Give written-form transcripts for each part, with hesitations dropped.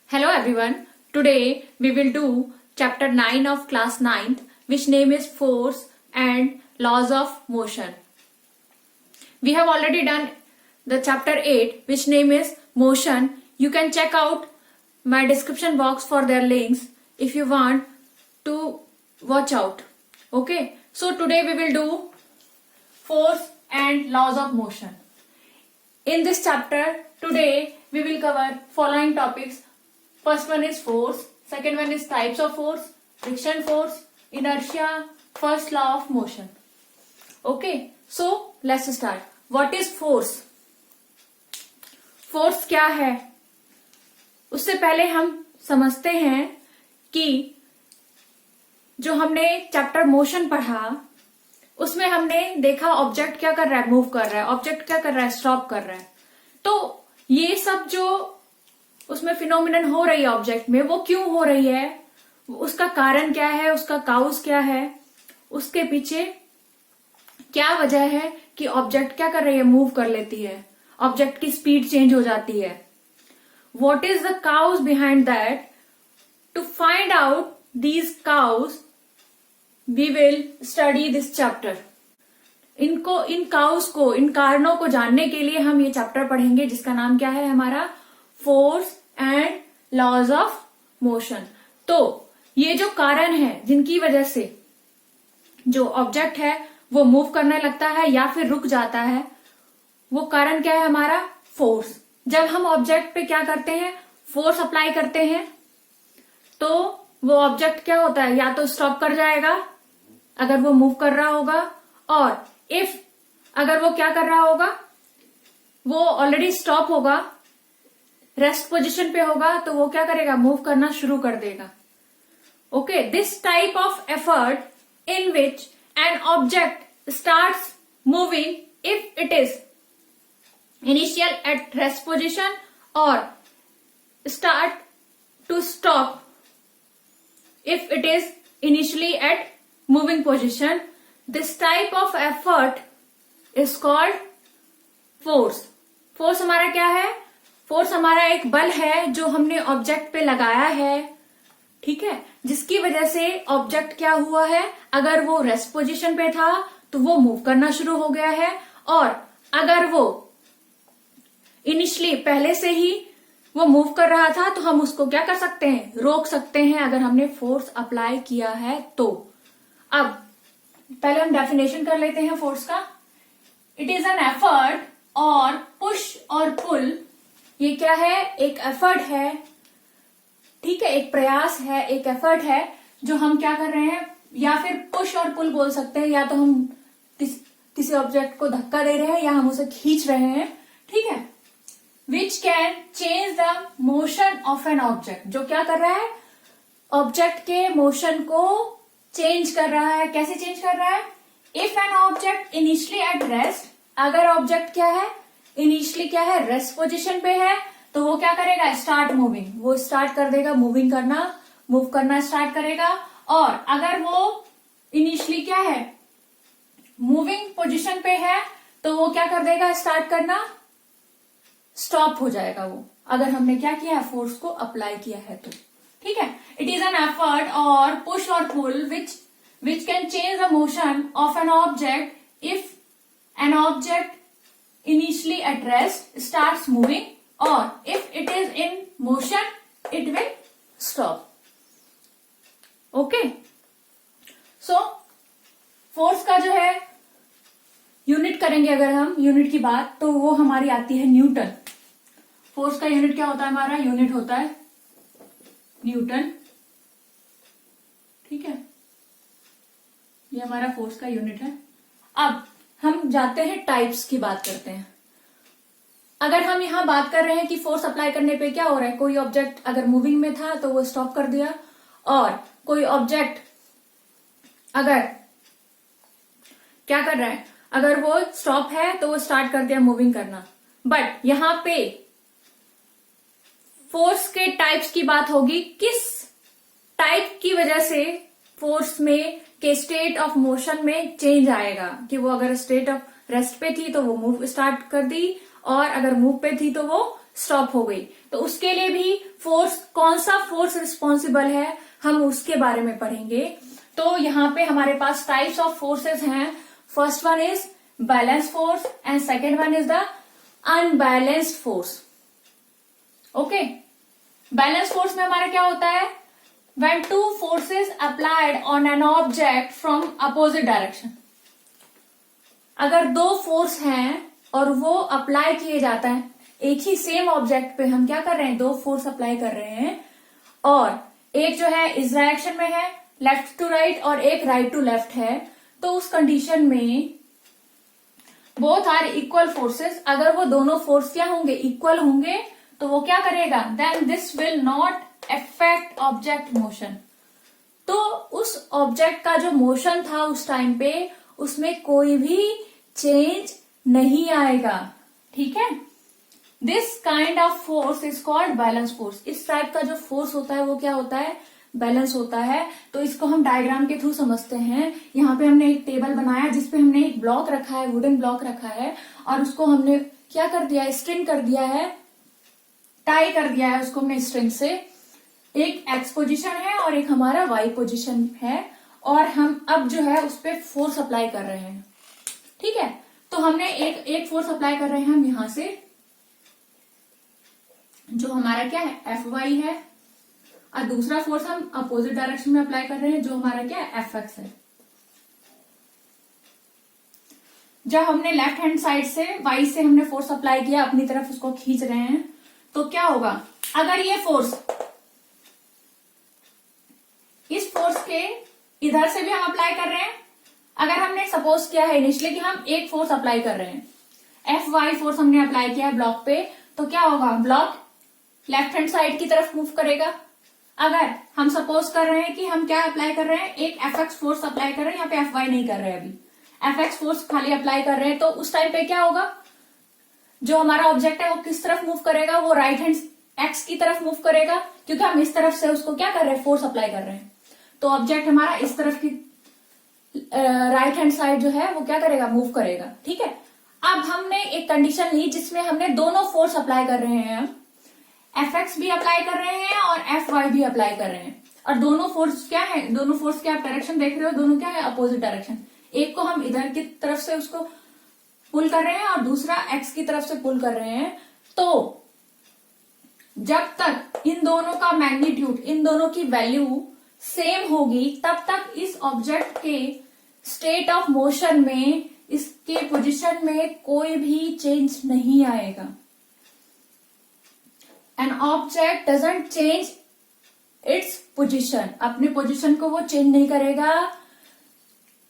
Hello everyone. Today we will do chapter 9 of class 9th, which name is force and laws of motion. We have already done the chapter 8, which name is motion. You can check out my description box for their links if you want to watch out. Okay. So today we will do force and laws of motion. In this chapter, today we will cover following topics. First one is force, second one is types of force, friction force, inertia, first law of motion. Okay, so let's start. What is force? Force क्या है? उससे पहले हम समझते हैं कि जो हमने चैप्टर मोशन पढ़ा उसमें हमने देखा ऑब्जेक्ट क्या कर रहा है, मूव कर रहा है, ऑब्जेक्ट क्या कर रहा है, स्टॉप कर रहा है. तो ये सब जो उसमें फिनोमिनन हो रही है ऑब्जेक्ट में, वो क्यों हो रही है, उसका कारण क्या है, उसका काउज क्या है, उसके पीछे क्या वजह है कि ऑब्जेक्ट क्या कर रही है, मूव कर लेती है, ऑब्जेक्ट की स्पीड चेंज हो जाती है. What is the cause behind that? To find out these cause we will study this chapter. इन काउज को, इन कारणों को जानने के लिए हम ये चैप्टर पढ़ेंगे जिसका नाम क्या है हमारा, force and laws of motion. तो ये जो कारण है जिनकी वजह से जो ऑब्जेक्ट है वो मूव करने लगता है या फिर रुक जाता है, वो कारण क्या है हमारा, फोर्स. जब हम ऑब्जेक्ट पे क्या करते हैं, फोर्स अप्लाई करते हैं, तो वो ऑब्जेक्ट क्या होता है, या तो स्टॉप कर जाएगा अगर वो मूव कर रहा होगा, और इफ अगर वो क्या कर रहा होगा, वो ऑलरेडी स्टॉप होगा, रेस्ट पोजीशन पे होगा, तो वो क्या करेगा, मूव करना शुरू कर देगा. Okay, this type of effort in which an object starts moving if it is initial at rest position और start to stop if it is initially at moving position, this type of effort is called force. force हमारा क्या है, force हमारा एक बल है जो हमने ऑब्जेक्ट पे लगाया है, ठीक है, जिसकी वजह से ऑब्जेक्ट क्या हुआ है, अगर वो रेस्ट पोजीशन पे था तो वो मूव करना शुरू हो गया है, और अगर वो इनिशियली पहले से ही वो मूव कर रहा था तो हम उसको क्या कर सकते हैं, रोक सकते हैं अगर हमने फोर्स अप्लाई किया है तो. अब पहले हम डेफिनेशन कर लेते हैं फोर्स का. इट इज एन एफर्ट और पुश और पुल. ये क्या है, एक एफर्ट है, ठीक है, एक प्रयास है, एक एफर्ट है जो हम क्या कर रहे हैं, या फिर पुश और पुल बोल सकते हैं, या तो हम किसी ऑब्जेक्ट को धक्का दे रहे हैं या हम उसे खींच रहे हैं, ठीक है. Which can change the motion of an object. जो क्या कर रहा है, ऑब्जेक्ट के मोशन को चेंज कर रहा है. कैसे चेंज कर रहा है? If an object initially at rest, अगर ऑब्जेक्ट क्या है, इनिशियली क्या है, रेस्ट पोजीशन पे है, तो वो क्या करेगा, स्टार्ट मूविंग, वो स्टार्ट कर देगा मूविंग करना, मूव करना स्टार्ट करेगा. और अगर वो इनिशियली क्या है, मूविंग पोजीशन पे है, तो वो क्या कर देगा, स्टार्ट करना स्टॉप हो जाएगा वो, अगर हमने क्या किया है, फोर्स को अप्लाई किया है तो, ठीक है. इट इज एन एफर्ट और पुश और pull which can change the motion of an object if an object initially at rest starts moving, और if it is in motion it will stop. Okay, so force का जो है unit करेंगे अगर हम unit की बात, तो वो हमारी आती है न्यूटन. फोर्स का यूनिट क्या होता है, हमारा यूनिट होता है न्यूटन, ठीक है, ये हमारा फोर्स का यूनिट है. अब हम जाते हैं टाइप्स की बात करते हैं. अगर हम यहां बात कर रहे हैं कि फोर्स अप्लाई करने पे क्या हो रहा है, कोई ऑब्जेक्ट अगर मूविंग में था तो वो स्टॉप कर दिया, और कोई ऑब्जेक्ट अगर क्या कर रहा है, अगर वो स्टॉप है तो वो स्टार्ट कर दिया मूविंग करना. बट यहां पे फोर्स के टाइप्स की बात होगी, किस टाइप की वजह से फोर्स में के स्टेट ऑफ मोशन में चेंज आएगा, कि वो अगर स्टेट ऑफ रेस्ट पे थी तो वो मूव स्टार्ट कर दी, और अगर मूव पे थी तो वो स्टॉप हो गई। तो उसके लिए भी फोर्स, कौन सा फोर्स रिस्पॉन्सिबल है, हम उसके बारे में पढ़ेंगे। तो यहाँ पे हमारे पास टाइप्स ऑफ फोर्सेस हैं। First one is balance force and second one is the unbalanced force. Okay, balance force में हमारा क्या होता है, when two forces applied on an object from opposite direction। अगर दो फोर्स हैं और वो अप्लाई किए जाता है एक ही सेम ऑब्जेक्ट पे, हम क्या कर रहे हैं, दो फोर्स अप्लाई कर रहे हैं, और एक जो है इस डायरेक्शन में है लेफ्ट टू राइट और एक राइट टू लेफ्ट है, तो उस कंडीशन में बोथ आर इक्वल फोर्सेस। अगर वो दोनों फोर्स क्या होंगे, इक्वल होंगे, तो वो क्या करेगा, then this will not affect object motion. तो उस ऑब्जेक्ट का जो मोशन था उस टाइम पे, उसमें कोई भी चेंज नहीं आएगा। ठीक है, this kind of force is called balance force. इस टाइप का जो फोर्स होता है वो क्या होता है, बैलेंस होता है। तो इसको हम डायग्राम के थ्रू समझते हैं। यहाँ पे हमने एक टेबल बनाया जिसपे हमने एक ब्लॉक रखा है, वुडन ब्लॉक रखा है, और उसको हमने क्या कर दिया, स्ट्रिंग कर दिया है, टाई कर दिया है उसको हमने स्ट्रिंग से। एक एक्स पोजीशन है और एक हमारा वाई पोजीशन है, और हम अब जो है उस पर फोर्स अप्लाई कर रहे हैं। ठीक है, तो हमने एक फोर्स अप्लाई कर रहे हैं हम यहां से, जो हमारा क्या है, एफ वाई है, और दूसरा फोर्स हम अपोजिट डायरेक्शन में अप्लाई कर रहे हैं, जो हमारा क्या है, एफ एक्स है। जब हमने लेफ्ट हैंड साइड से वाई से हमने फोर्स अप्लाई किया, अपनी तरफ उसको खींच रहे हैं, तो क्या होगा, अगर ये फोर्स इस फोर्स के इधर से भी हम अप्लाई कर रहे हैं, अगर हमने सपोज किया है इनिशियली कि हम एक फोर्स अप्लाई कर रहे हैं, एफ वाई फोर्स हमने अप्लाई किया है ब्लॉक पे, तो क्या होगा, ब्लॉक लेफ्ट हैंड साइड की तरफ मूव करेगा। अगर हम सपोज कर रहे हैं कि हम क्या अप्लाई कर रहे हैं, एक एफ एक्स फोर्स अप्लाई कर रहे हैं, यहाँ पे एफ वाई नहीं कर रहे हैं, अभी एफ एक्स फोर्स खाली अप्लाई कर रहे हैं, तो उस टाइम पे क्या होगा, जो हमारा ऑब्जेक्ट है वो किस तरफ मूव करेगा, वो राइट हैंड एक्स की तरफ मूव करेगा, क्योंकि हम इस तरफ से उसको क्या कर रहे हैं, फोर्स अप्लाई कर रहे हैं। तो ऑब्जेक्ट हमारा इस तरफ की राइट हैंड साइड जो है वो क्या करेगा, मूव करेगा। ठीक है, अब हमने एक कंडीशन ली जिसमें हमने दोनों फोर्स अप्लाई कर रहे हैं, एफ एक्स भी अप्लाई कर रहे हैं और एफ वाई भी अप्लाई कर रहे हैं, और दोनों फोर्स क्या है, दोनों फोर्स के आप डायरेक्शन देख रहे हो, दोनों क्या है, अपोजिट डायरेक्शन। एक को हम इधर की तरफ से उसको पुल कर रहे हैं और दूसरा एक्स की तरफ से पुल कर रहे हैं। तो जब तक इन दोनों का मैग्नीट्यूड, इन दोनों की वैल्यू सेम होगी, तब तक इस ऑब्जेक्ट के स्टेट ऑफ मोशन में, इसके पोजीशन में कोई भी चेंज नहीं आएगा। An object doesn't change its position, अपने पोजीशन को वो चेंज नहीं करेगा।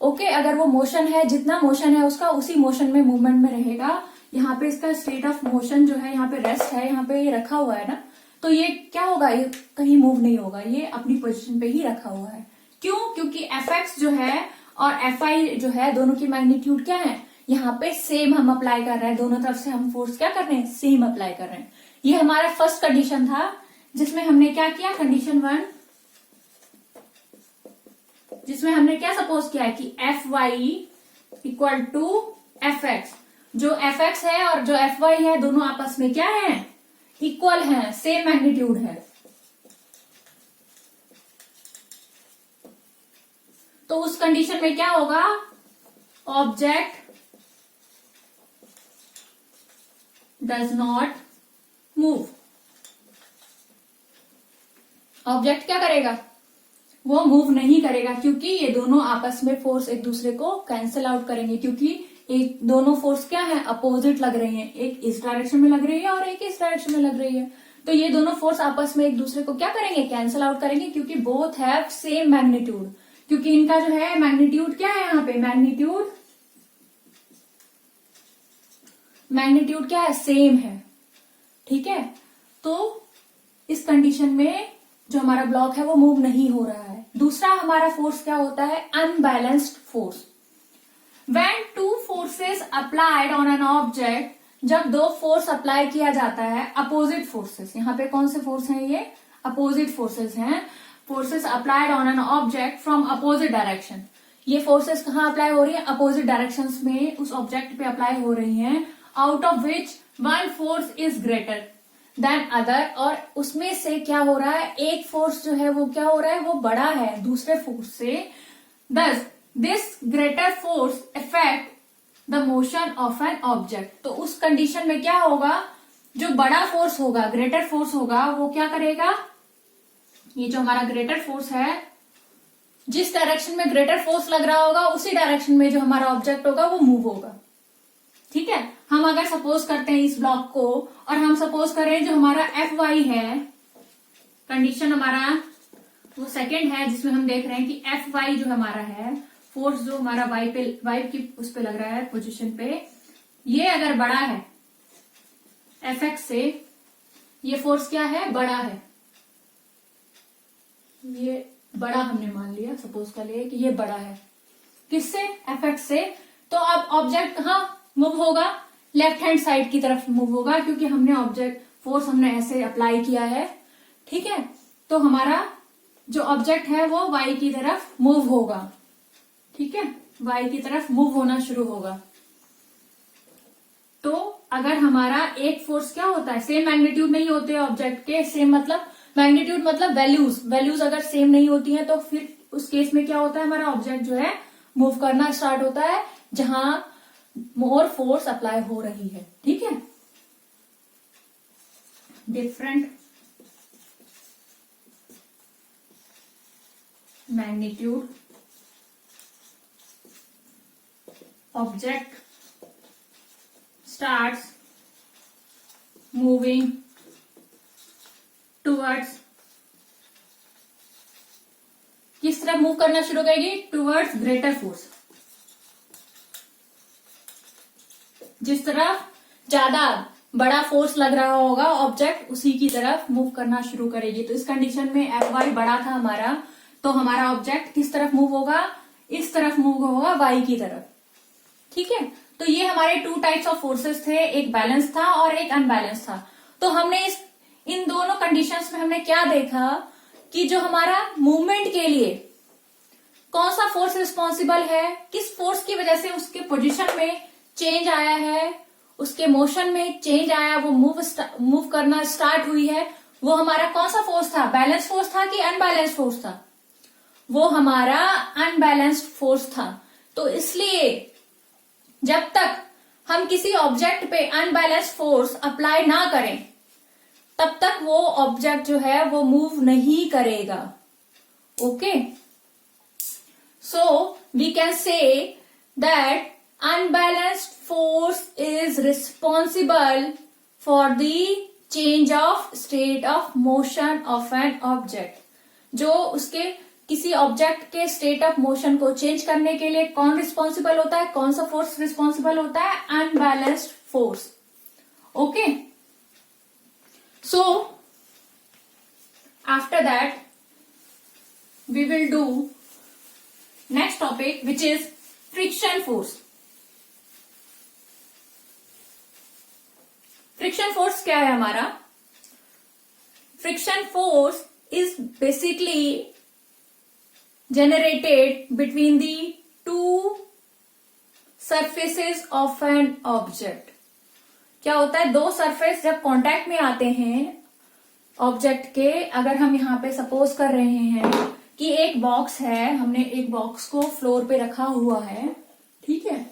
ओके, अगर वो मोशन है, जितना मोशन है उसका उसी मोशन में, मूवमेंट में रहेगा। यहाँ पे इसका स्टेट ऑफ मोशन जो है, यहाँ पे रेस्ट है, यहाँ पे ये रखा हुआ है ना, तो ये क्या होगा, ये कहीं मूव नहीं होगा, ये अपनी पोजीशन पे ही रखा हुआ है। क्यों, क्योंकि एफ एक्स जो है और एफ आई जो है, दोनों की मैग्नीट्यूड क्या है, यहाँ पे सेम हम अप्लाई कर रहे हैं, दोनों तरफ से हम फोर्स क्या कर रहे हैं, सेम अप्लाई कर रहे हैं। ये हमारा फर्स्ट कंडीशन था, जिसमें हमने क्या किया, कंडीशन 1, जिसमें हमने क्या सपोज किया है कि F Y equal to F X. जो एफ एक्स है और जो एफ वाई है, दोनों आपस में क्या है, इक्वल है, सेम मैग्नीट्यूड है। तो उस कंडीशन में क्या होगा, object does not move. Object क्या करेगा, वो मूव नहीं करेगा, क्योंकि ये दोनों आपस में फोर्स एक दूसरे को कैंसिल आउट करेंगे, क्योंकि एक दोनों फोर्स क्या है, अपोजिट लग रही हैं, एक इस डायरेक्शन में लग रही है और एक इस डायरेक्शन में लग रही है। तो ये दोनों फोर्स आपस में एक दूसरे को क्या करेंगे, कैंसिल आउट करेंगे, क्योंकि बोथ हैव सेम मैग्नीट्यूड। क्योंकि इनका जो है मैग्नीट्यूड क्या है, यहाँ पे मैग्नीट्यूड क्या है, सेम है। ठीक है, तो इस कंडीशन में जो हमारा ब्लॉक है वो मूव नहीं हो रहा है। दूसरा हमारा फोर्स क्या होता है, unbalanced force. When two forces applied on an object, जब दो फोर्स अप्लाई किया जाता है, अपोजिट फोर्सेस, यहाँ पे कौन से फोर्स हैं, ये अपोजिट फोर्सेस हैं। Forces applied on an object from opposite direction. ये फोर्सेस कहाँ अप्लाई हो रही है, अपोजिट डायरेक्शंस में उस ऑब्जेक्ट पे अप्लाई हो रही हैं। Out of which one force is greater, than other, और उसमें से क्या हो रहा है, एक फोर्स जो है वो क्या हो रहा है, वो बड़ा है दूसरे फोर्स से। दस this greater force affect the motion of an object. तो उस कंडीशन में क्या होगा, जो बड़ा फोर्स होगा, ग्रेटर फोर्स होगा, वो क्या करेगा, ये जो हमारा ग्रेटर फोर्स है, जिस डायरेक्शन में ग्रेटर फोर्स लग रहा होगा उसी डायरेक्शन में जो हमारा ऑब्जेक्ट होगा वो मूव होगा। ठीक है, हम अगर सपोज करते हैं इस ब्लॉक को, और हम सपोज करें जो हमारा एफ वाई है, कंडीशन हमारा वो सेकंड है जिसमें हम देख रहे हैं कि एफ वाई जो हमारा है, फोर्स जो हमारा वाई की उस पे लग रहा है पोजीशन पे, ये अगर बड़ा है एफ एक्स से, ये फोर्स क्या है, बड़ा है, ये बड़ा हमने मान लिया, सपोज कर लिया कि ये बड़ा है किससे, एफ एक्स से। तो अब ऑब्जेक्ट कहाँ मूव होगा, लेफ्ट हैंड साइड की तरफ मूव होगा, क्योंकि हमने ऑब्जेक्ट फोर्स हमने ऐसे अप्लाई किया है। ठीक है, तो हमारा जो ऑब्जेक्ट है वो वाई की तरफ मूव होगा। ठीक है, वाई की तरफ मूव होना शुरू होगा। तो अगर हमारा एक फोर्स क्या होता है, सेम मैग्नीट्यूड नहीं होते ऑब्जेक्ट के, सेम मतलब मैग्नीट्यूड मतलब वैल्यूज अगर सेम नहीं होती हैं, तो फिर उस केस में क्या होता है, हमारा ऑब्जेक्ट जो है मूव करना स्टार्ट होता है जहां मोर फोर्स अप्लाई हो रही है। ठीक है, different magnitude object starts moving towards, किस तरफ मूव करना शुरू करेगी, टूवर्ड्स ग्रेटर फोर्स। जिस तरफ ज्यादा बड़ा फोर्स लग रहा होगा ऑब्जेक्ट, उसी की तरफ मूव करना शुरू करेगी। तो इस कंडीशन में एफ वाई बड़ा था हमारा, तो हमारा ऑब्जेक्ट किस तरफ मूव होगा, इस तरफ मूव होगा, वाई की तरफ। ठीक है, तो ये हमारे टू टाइप्स ऑफ फोर्सेस थे, एक बैलेंस था और एक अनबैलेंस था। तो हमने इन दोनों कंडीशंस में हमने क्या देखा कि जो हमारा मूवमेंट के लिए कौन सा फोर्स रिस्पॉन्सिबल है, किस फोर्स की वजह से उसके पोजीशन में चेंज आया है, उसके मोशन में चेंज आया, वो मूव करना स्टार्ट हुई है, वो हमारा कौन सा फोर्स था, बैलेंस फोर्स था कि अनबैलेंस्ड फोर्स था, वो हमारा अनबैलेंस्ड फोर्स था। तो इसलिए जब तक हम किसी ऑब्जेक्ट पे अनबैलेंस्ड फोर्स अप्लाई ना करें, तब तक वो ऑब्जेक्ट जो है वो मूव नहीं करेगा। Okay, so we can say that unbalanced force is responsible for the change of state of motion of an object। जो उसके किसी ऑब्जेक्ट के स्टेट ऑफ मोशन को चेंज करने के लिए कौन रिस्पॉन्सिबल होता है, कौन सा फोर्स रिस्पॉन्सिबल होता है, unbalanced force. Okay, so after that we will do next topic which is friction force. Friction force क्या है हमारा, friction force is basically generated between the two surfaces of an object। क्या होता है, दो surface जब कांटेक्ट में आते हैं ऑब्जेक्ट के, अगर हम यहाँ पे सपोज कर रहे हैं कि एक बॉक्स है, हमने एक बॉक्स को फ्लोर पे रखा हुआ है। ठीक है,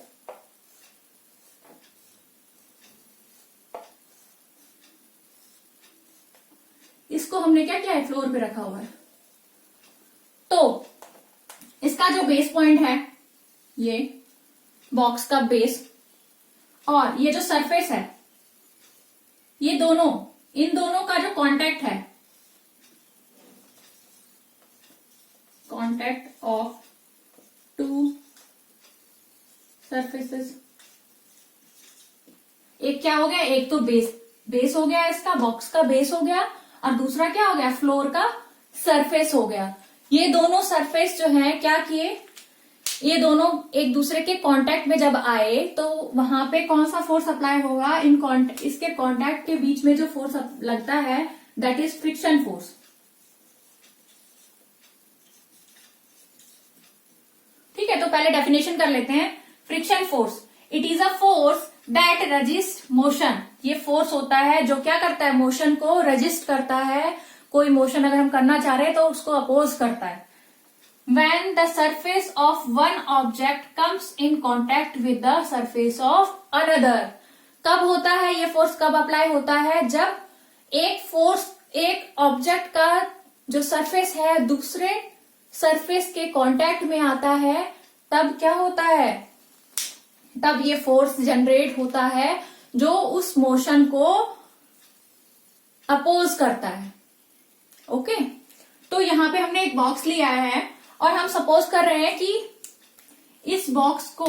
इसको हमने क्या किया है, फ्लोर पे रखा हुआ है। तो इसका जो बेस पॉइंट है, ये बॉक्स का बेस, और ये जो सरफेस है, ये दोनों, इन दोनों का जो कांटेक्ट है, कांटेक्ट ऑफ टू सरफेसेस, एक क्या हो गया, एक तो बेस हो गया, इसका बॉक्स का बेस हो गया, और दूसरा क्या हो गया, फ्लोर का सरफेस हो गया। ये दोनों सरफेस जो है क्या किए, ये दोनों एक दूसरे के कांटेक्ट में जब आए, तो वहां पे कौन सा फोर्स अप्लाई होगा, इसके कांटेक्ट के बीच में जो फोर्स लगता है, दैट इज फ्रिक्शन फोर्स। ठीक है, तो पहले डेफिनेशन कर लेते हैं। Friction force, it is a force that resist motion. ये फोर्स होता है जो क्या करता है, मोशन को रेजिस्ट करता है। कोई मोशन अगर हम करना चाह रहे हैं तो उसको अपोज करता है। When the surface of one object comes in contact with the surface of another, कब होता है ये फोर्स, कब अप्लाई होता है, जब एक फोर्स एक ऑब्जेक्ट का जो सरफेस है दूसरे सरफेस के कांटेक्ट में आता है, तब क्या होता है, तब ये फोर्स जनरेट होता है जो उस मोशन को अपोज करता है। ओके, तो यहां पे हमने एक बॉक्स लिया है और हम सपोज कर रहे हैं कि इस बॉक्स को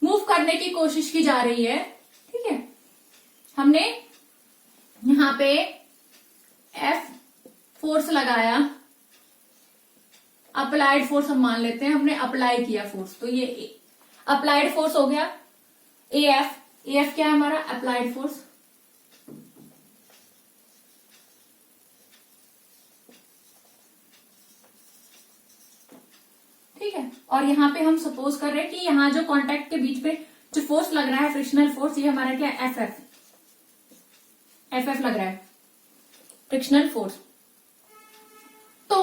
मूव करने की कोशिश की जा रही है। ठीक है, हमने यहां पे एफ फोर्स लगाया, अप्लाइड फोर्स हम मान लेते हैं, हमने अप्लाई किया फोर्स, तो ये अप्लाइड फोर्स हो गया। एएफ, एएफ क्या है हमारा, अप्लाइड फोर्स। ठीक है, और यहां पे हम सपोज कर रहे हैं कि यहां जो कांटेक्ट के बीच में जो फोर्स लग रहा है, फ्रिक्शनल फोर्स, ये हमारा क्या है, एफ एफ लग रहा है, फ्रिक्शनल फोर्स। तो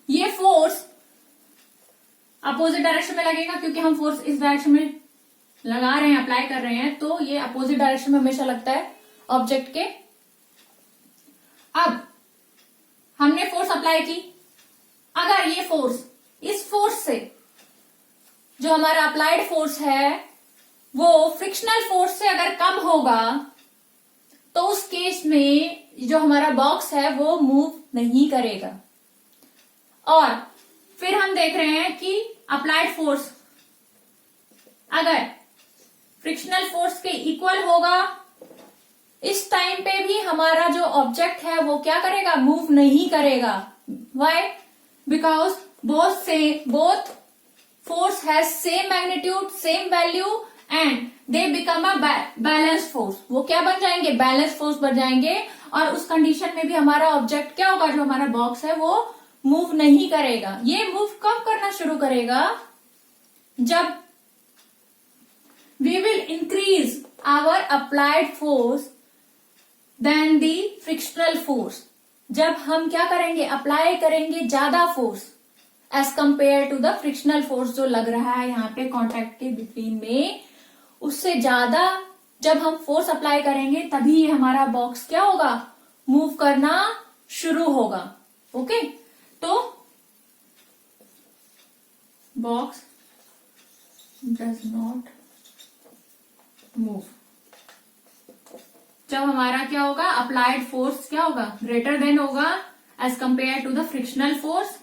ये फोर्स अपोजिट डायरेक्शन में लगेगा, क्योंकि हम फोर्स इस डायरेक्शन में लगा रहे हैं, अप्लाई कर रहे हैं, तो ये अपोजिट डायरेक्शन में हमेशा लगता है ऑब्जेक्ट के। अब हमने फोर्स अप्लाई की, अगर ये फोर्स इस फोर्स से, जो हमारा अप्लाइड फोर्स है वो फ्रिक्शनल फोर्स से अगर कम होगा, तो उस केस में जो हमारा बॉक्स है वो मूव नहीं करेगा। और फिर हम देख रहे हैं कि अप्लाइड फोर्स अगर फ्रिक्शनल फोर्स के इक्वल होगा, इस टाइम पे भी हमारा जो ऑब्जेक्ट है वो क्या करेगा, मूव नहीं करेगा। Why? Because both force has same magnitude, same value and they become a balanced force। वो क्या बन जाएंगे, बैलेंस फोर्स बन जाएंगे। और उस कंडीशन में भी हमारा ऑब्जेक्ट क्या होगा, जो हमारा बॉक्स है वो मूव नहीं करेगा। ये मूव कब करना शुरू करेगा, जब we will increase our applied force than the frictional force। जब हम क्या करेंगे, अप्लाई करेंगे ज्यादा force as compare to the frictional force जो लग रहा है यहाँ पे कॉन्टैक्ट के बिटवीन में, उससे ज्यादा जब हम फोर्स अप्लाई करेंगे तभी ये हमारा बॉक्स क्या होगा, मूव करना शुरू होगा। ओके, तो बॉक्स डज नॉट मूव जब हमारा क्या होगा, अप्लाइड फोर्स क्या होगा, ग्रेटर देन होगा as compare to the frictional force.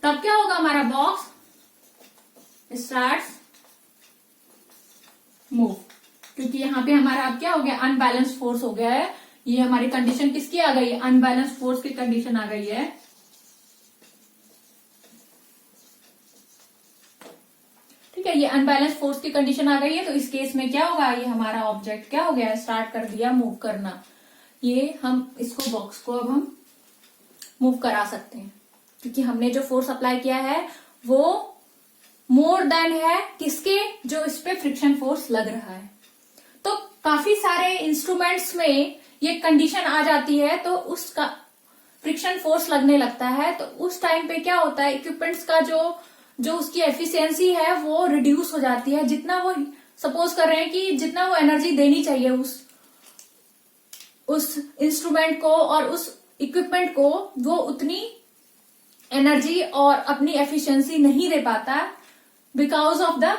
तब क्या होगा, हमारा बॉक्स स्टार्ट्स मूव, क्योंकि यहां पे हमारा अब क्या हो गया, अनबैलेंस फोर्स हो गया है। ये हमारी कंडीशन किसकी आ गई है, अनबैलेंस फोर्स की कंडीशन आ गई है। ठीक है, ये अनबैलेंस फोर्स की कंडीशन आ गई है। तो इस केस में क्या होगा, ये हमारा ऑब्जेक्ट क्या हो गया, स्टार्ट कर दिया मूव करना। ये हम इसको बॉक्स को अब हम मूव करा सकते हैं, क्योंकि हमने जो फोर्स अप्लाई किया है वो मोर देन है किसके, जो इस पे फ्रिक्शन फोर्स लग रहा है। तो काफी सारे इंस्ट्रूमेंट्स में ये कंडीशन आ जाती है, तो उसका फ्रिक्शन फोर्स लगने लगता है। तो उस टाइम पे क्या होता है, इक्विपमेंट्स का जो उसकी एफिशिएंसी है वो रिड्यूस हो जाती है। जितना वो सपोज कर रहे हैं कि जितना वो एनर्जी देनी चाहिए उस इंस्ट्रूमेंट को और उस इक्विपमेंट को, वो उतनी एनर्जी और अपनी एफिशिएंसी नहीं दे पाता because of the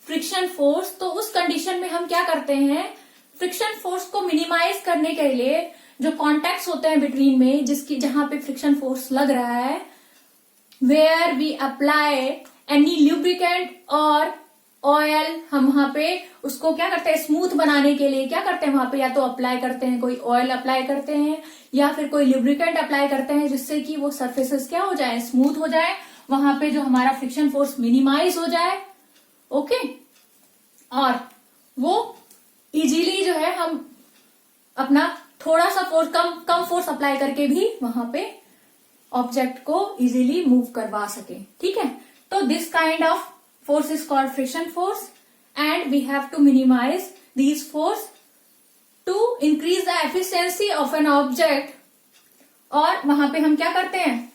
friction force. तो उस कंडीशन में हम क्या करते हैं, फ्रिक्शन फोर्स को मिनिमाइज करने के लिए जो कॉन्टैक्ट्स होते हैं बिटवीन में, जहां पे फ्रिक्शन फोर्स लग रहा है, where we apply any lubricant और ऑयल, हम वहां पे उसको क्या करते हैं, स्मूथ बनाने के लिए क्या करते हैं, वहां पे या तो अप्लाई करते हैं, कोई ऑयल अप्लाई करते हैं या फिर कोई ल्यूब्रिकेंट अप्लाई करते हैं, जिससे कि वो सरफेसेस क्या हो जाए, स्मूथ हो जाए, वहां पे जो हमारा फ्रिक्शन फोर्स मिनिमाइज हो जाए। ओके, और वो इजीली जो है हम अपना थोड़ा सा फोर्स, कम फोर्स अप्लाई करके भी वहां पे ऑब्जेक्ट को इजीली मूव करवा सके। ठीक है, तो this kind of force is called friction force and we have to minimize these force to increase the efficiency of an object, और वहां पे हम क्या करते हैं,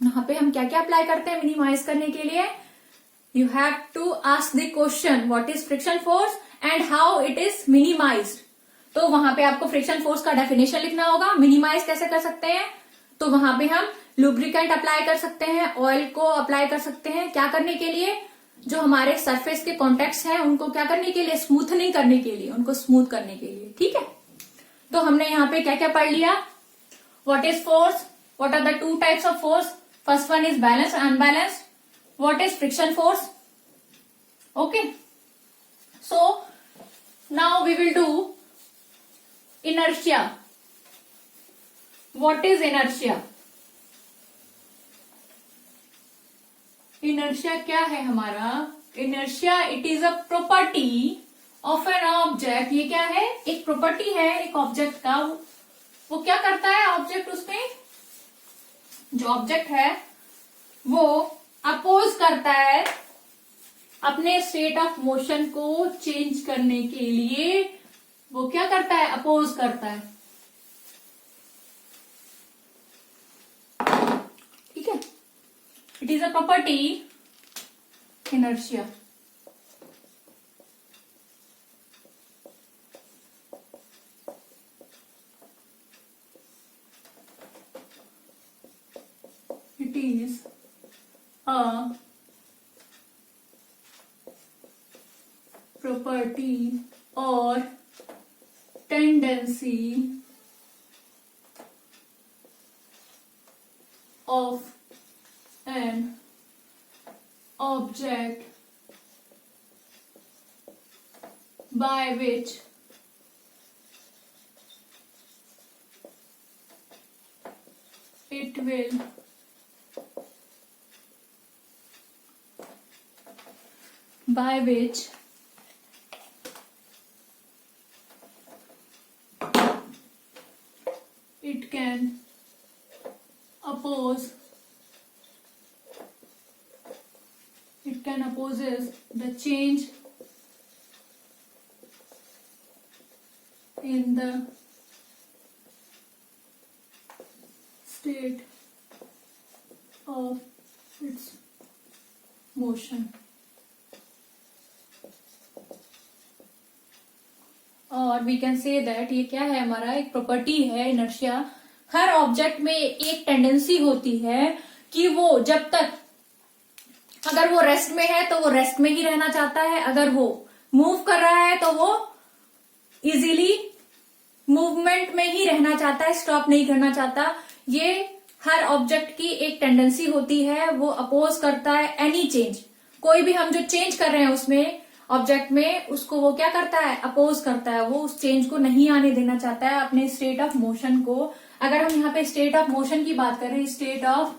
वहां पे हम क्या क्या अप्लाई करते हैं मिनिमाइज करने के लिए, you have to ask the question what is friction force and how it is minimized. तो वहां पे आपको फ्रिक्शन फोर्स का डेफिनेशन लिखना होगा। मिनिमाइज कैसे कर सकते हैं, तो वहां पे हम लुब्रिकेंट अप्लाई कर सकते हैं, ऑयल को अप्लाई कर सकते हैं, क्या करने के लिए, जो हमारे सरफेस के कॉन्टेक्ट्स हैं उनको क्या करने के लिए, स्मूथनिंग करने के लिए, उनको स्मूथ करने के लिए। ठीक है, तो हमने यहाँ पे क्या क्या पढ़ लिया, what is force, what are the two types of force, first one is balance unbalanced, what is friction force. Okay, so now we will do inertia. What is inertia? Inertia क्या है हमारा, inertia it is a property of an object। ये क्या है, एक property है एक object का। वो क्या करता है ऑब्जेक्ट, उसमें जो ऑब्जेक्ट है वो अपोज करता है अपने स्टेट ऑफ मोशन को चेंज करने के लिए। वो क्या करता है, अपोज करता है। ठीक है, it is a property inertia. It is a property और tendency of an object by which it will by which it can oppose, it can opposes the change in the state of its motion। और we can say that ये क्या है हमारा, एक property है inertia. हर object में एक tendency होती है कि वो जब तक, अगर वो रेस्ट में है तो वो रेस्ट में ही रहना चाहता है, अगर वो मूव कर रहा है तो वो इजीली मूवमेंट में ही रहना चाहता है, स्टॉप नहीं करना चाहता। ये हर ऑब्जेक्ट की एक टेंडेंसी होती है, वो अपोज करता है एनी चेंज। कोई भी हम जो चेंज कर रहे हैं उसमें ऑब्जेक्ट में, उसको वो क्या करता है, अपोज करता है। वो उस चेंज को नहीं आने देना चाहता है, अपने स्टेट ऑफ मोशन को। अगर हम यहाँ पे स्टेट ऑफ मोशन की बात करें, state of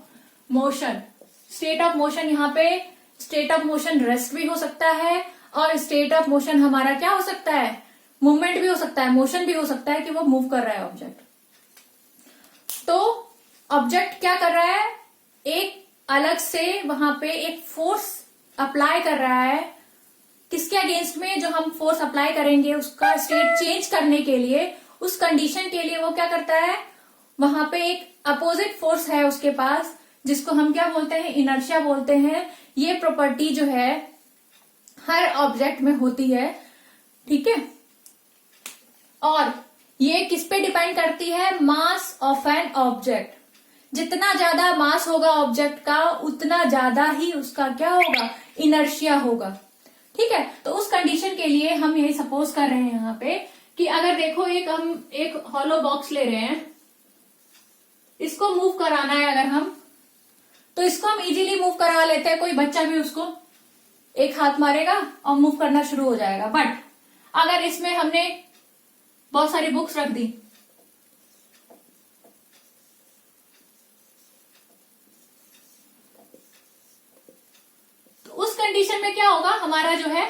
motion, state of motion यहाँ पे स्टेट ऑफ मोशन रेस्ट भी हो सकता है, और स्टेट ऑफ मोशन हमारा क्या हो सकता है, मूवमेंट भी हो सकता है, मोशन भी हो सकता है कि वो मूव कर रहा है ऑब्जेक्ट। तो ऑब्जेक्ट क्या कर रहा है, एक अलग से वहां पे एक फोर्स अप्लाई कर रहा है। किसके अगेंस्ट में, जो हम फोर्स अप्लाई करेंगे उसका स्टेट चेंज करने के लिए, उस कंडीशन के लिए वो क्या करता है, वहां पे एक अपोजिट फोर्स है उसके पास, जिसको हम क्या बोलते हैं, इनर्शिया बोलते हैं। ये प्रॉपर्टी जो है हर ऑब्जेक्ट में होती है। ठीक है, और ये किस पे डिपेंड करती है, मास ऑफ एन ऑब्जेक्ट। जितना ज्यादा मास होगा ऑब्जेक्ट का, उतना ज्यादा ही उसका क्या होगा, इनर्शिया होगा। ठीक है, तो उस कंडीशन के लिए हम यही सपोज कर रहे हैं यहाँ पे कि अगर देखो हम एक हॉलो बॉक्स ले रहे हैं, इसको मूव कराना है अगर हम, तो इसको हम इजीली मूव करा लेते हैं। कोई बच्चा भी उसको एक हाथ मारेगा और मूव करना शुरू हो जाएगा। बट अगर इसमें हमने बहुत सारी बुक्स रख दी, तो उस कंडीशन में क्या होगा, हमारा जो है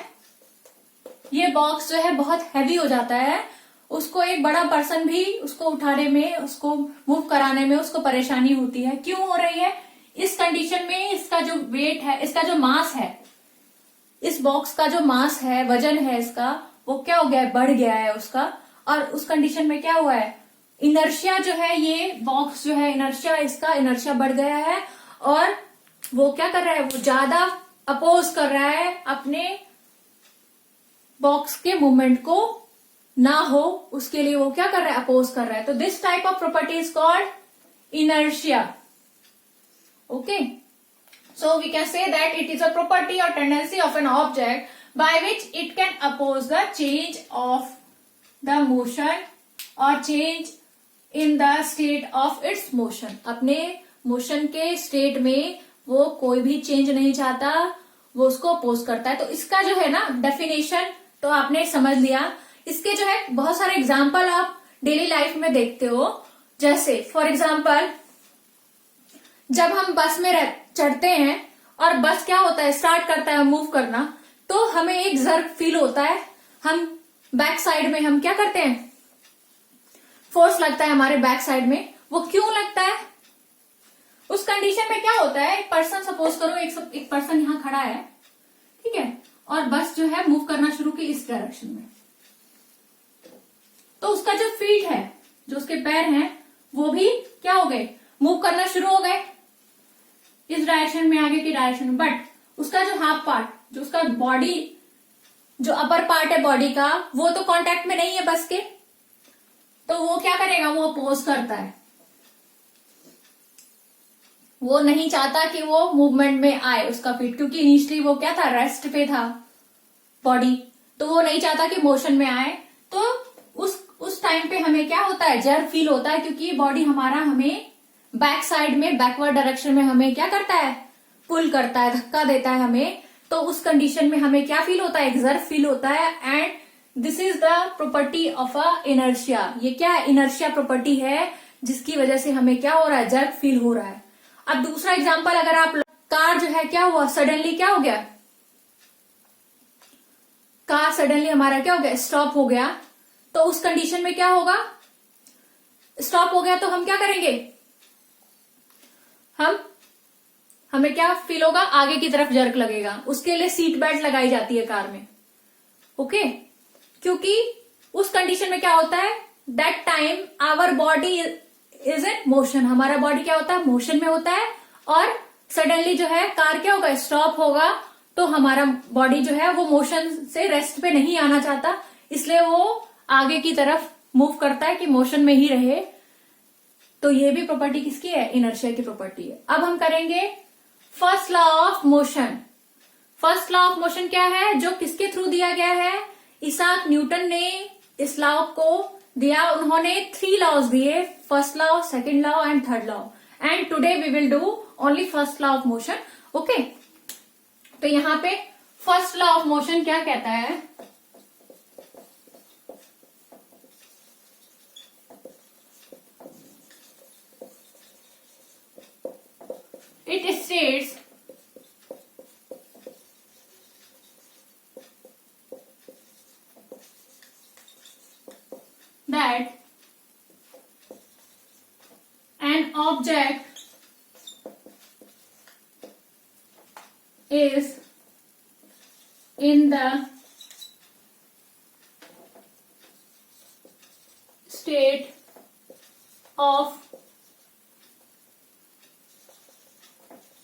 ये बॉक्स जो है बहुत हैवी हो जाता है। उसको एक बड़ा पर्सन भी उसको उठाने में, उसको मूव कराने में उसको परेशानी होती है। क्यों हो रही है, इस कंडीशन में इसका जो वेट है, इसका जो मास है, इस बॉक्स का जो मास है, वजन है इसका, वो क्या हो गया है, बढ़ गया है उसका। और उस कंडीशन में क्या हुआ है, इनर्शिया जो है, ये बॉक्स जो है इनर्शिया, इसका इनर्शिया बढ़ गया है और वो क्या कर रहा है, वो ज्यादा अपोज कर रहा है अपने बॉक्स के मूवमेंट को ना हो, उसके लिए वो क्या कर रहा है, अपोज कर रहा है। तो this type of property is called inertia. Okay, so we can say that it is a property or tendency of an object by which it can oppose the change of the motion or change in the state of its motion. अपने motion के state में वो कोई भी change नहीं चाहता, वो उसको अपोज करता है। तो इसका जो है ना डेफिनेशन तो आपने समझ लिया। इसके जो है बहुत सारे एग्जाम्पल आप डेली लाइफ में देखते हो। जैसे फॉर एग्जाम्पल, जब हम बस में चढ़ते हैं और बस क्या होता है, स्टार्ट करता है मूव करना, तो हमें एक जर्क फील होता है। हम बैक साइड में हम क्या करते हैं, फोर्स लगता है हमारे बैक साइड में। वो क्यों लगता है, उस कंडीशन में क्या होता है, एक पर्सन सपोज करो, एक पर्सन यहां खड़ा है, ठीक है, और बस जो है मूव करना शुरू की इस डायरेक्शन में, तो उसका जो फीट है, जो उसके पैर हैं, वो भी क्या हो गए, मूव करना शुरू हो गए इस डायरेक्शन में, आगे की डायरेक्शन में। बट उसका जो हाफ पार्ट, जो उसका बॉडी, जो अपर पार्ट है बॉडी का, वो तो कांटेक्ट में नहीं है बस के, तो वो क्या करेगा, वो अपोज करता है। वो नहीं चाहता कि वो मूवमेंट में आए उसका फीट, क्योंकि इनिशियली वो क्या था, रेस्ट पे था बॉडी, तो वो नहीं चाहता कि मोशन में आए। तो उस टाइम पे हमें क्या होता है, जर्क फील होता है, क्योंकि बॉडी हमारा हमें बैक साइड में, बैकवर्ड डायरेक्शन में हमें क्या करता है, पुल करता है, धक्का देता है हमें। तो उस कंडीशन में हमें क्या फील होता है, एक जर्क फील होता है। And this is the property of a inertia. ये क्या है, इनर्शिया प्रॉपर्टी है, जिसकी वजह से हमें क्या हो रहा है, जर्क फील हो रहा है। अब दूसरा एग्जाम्पल, अगर आप कार जो है क्या हुआ, सडनली क्या हो गया, कार सडनली हमारा क्या हो गया, स्टॉप हो गया। तो उस कंडीशन में क्या होगा, स्टॉप हो गया तो हम क्या करेंगे, हमें क्या फील होगा, आगे की तरफ जर्क लगेगा। उसके लिए सीट बेल्ट लगाई जाती है कार में, ओके। क्योंकि उस कंडीशन में क्या होता है, that time our body is in motion, हमारा बॉडी क्या होता है, मोशन में होता है। और सडनली जो है कार क्या होगा, स्टॉप होगा, तो हमारा बॉडी जो है वो मोशन से रेस्ट पे नहीं आना चाहता, इसलिए वो आगे की तरफ मूव करता है कि मोशन में ही रहे। तो ये भी प्रॉपर्टी किसकी है, इनर्शिया की प्रॉपर्टी है। अब हम करेंगे first law of motion. First law of motion क्या है, जो किसके थ्रू दिया गया है, इसाक न्यूटन ने इस लॉ को दिया। उन्होंने 3 लॉज दिए, first law, second law and third law. And today we will do only first law of motion, okay. तो यहां पे फर्स्ट लॉ ऑफ मोशन क्या कहता है, it states that an object is in the state of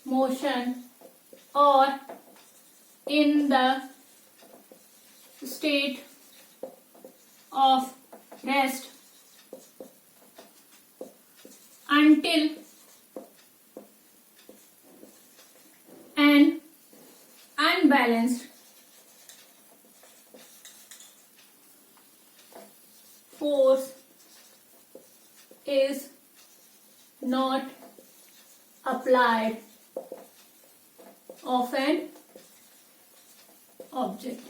motion or in the state of rest until an unbalanced force is not applied of an object।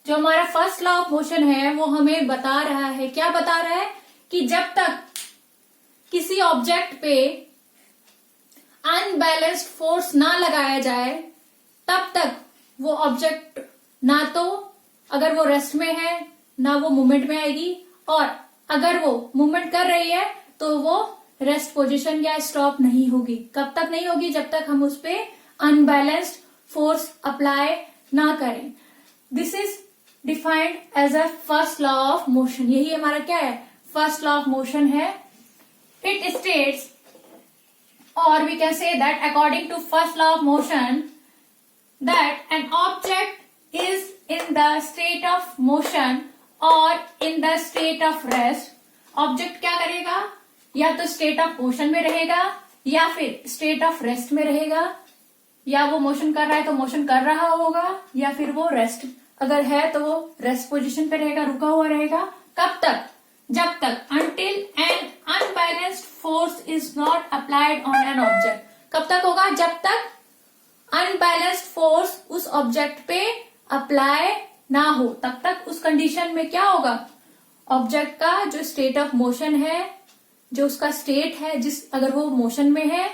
जो हमारा first law of motion है वो हमें बता रहा है, क्या बता रहा है, कि जब तक किसी ऑब्जेक्ट पे अनबैलेंस्ड फोर्स ना लगाया जाए, तब तक वो ऑब्जेक्ट ना तो अगर वो रेस्ट में है ना वो मूवमेंट में आएगी, और अगर वो मूवमेंट कर रही है तो वो रेस्ट पोजीशन या स्टॉप नहीं होगी। कब तक नहीं होगी, जब तक हम उस पे अनबैलेंस्ड फोर्स अप्लाई ना करें। This is defined as a first law of motion. यही हमारा क्या है, फर्स्ट लॉ ऑफ मोशन है। इट स्टेट्स, और we can say that according to first law of motion, that an object is in the state of motion और in the state of rest. Object क्या करेगा, या तो state of motion में रहेगा या फिर स्टेट ऑफ रेस्ट में रहेगा। या वो मोशन कर रहा है तो मोशन कर रहा होगा, या फिर वो रेस्ट अगर है तो वो रेस्ट पोजीशन पे रहेगा, रुका हुआ रहेगा। कब तक, जब तक until an unbalanced force is not applied on an object। कब तक होगा, जब तक अनबैलेंस्ड फोर्स उस ऑब्जेक्ट पे अप्लाई ना हो, तब तक उस कंडीशन में क्या होगा, ऑब्जेक्ट का जो स्टेट ऑफ मोशन है, जो उसका स्टेट है, अगर वो मोशन में है,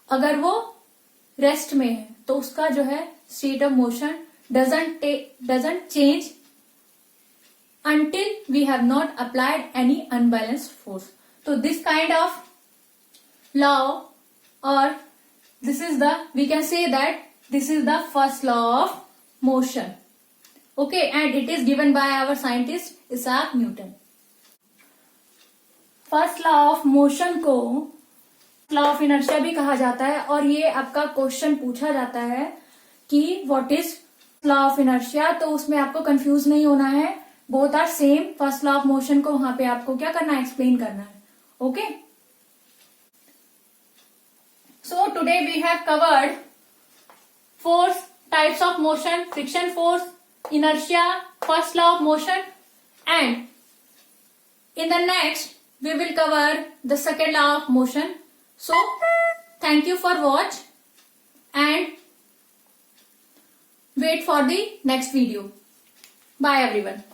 अगर वो रेस्ट में है, तो उसका जो है state of motion doesn't change until we have not applied any unbalanced force। तो this kind of law, or this is the, we can say that this is the first law of motion, okay, and it is given by our scientist Isaac Newton। First law of motion को law of inertia भी कहा जाता है, और ये आपका question पूछा जाता है कि what is law of inertia. तो उसमें आपको कंफ्यूज नहीं होना है, both are same. First law of motion को वहां पे आपको क्या करना है, एक्सप्लेन करना है, okay. So today we have covered force types of motion, friction force, inertia, first law of motion, and in the next we will cover the second law of motion। So thank you for watch and wait for the next video। Bye everyone।